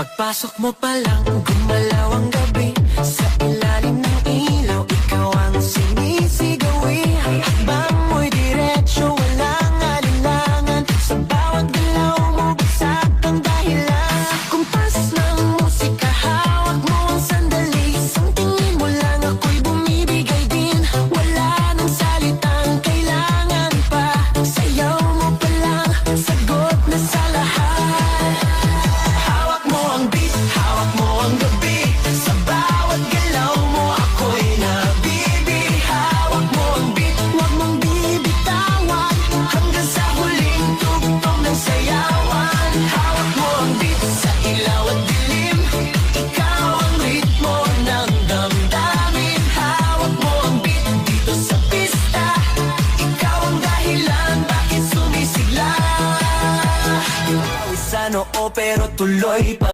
Pagpasok mo pa lang, gumalaw ang gabi. Sa ilalim ng ilaw, ikaw ang sinisigawi. Hakbang mo'y diretsyo, walang alinlangan. Sa bawat galaw mo, bagsak ang dahilan. Kumpas ng musika, hawak mo ang sandali. Isang tingin mo lang, ako'y bumibigay din. Wala nang salitang kailangan pa. Sayaw mo pa lang, sagot na sa lahat. Hawak mo ang beat, hawak mo ang gabi. Sa bawat galaw mo, ako'y nabibi. Hawak mo ang beat, huwag mong bibitawan. Hanggang sa huling tugtog ng sayawan. Hawak mo ang beat, sa ilaw at dilim. Ikaw ang ritmo ng damdamin. Hawak mo ang beat, dito sa pista. Ikaw ang dahilan, bakit sumisigla. Sa noo pero tuloy pa.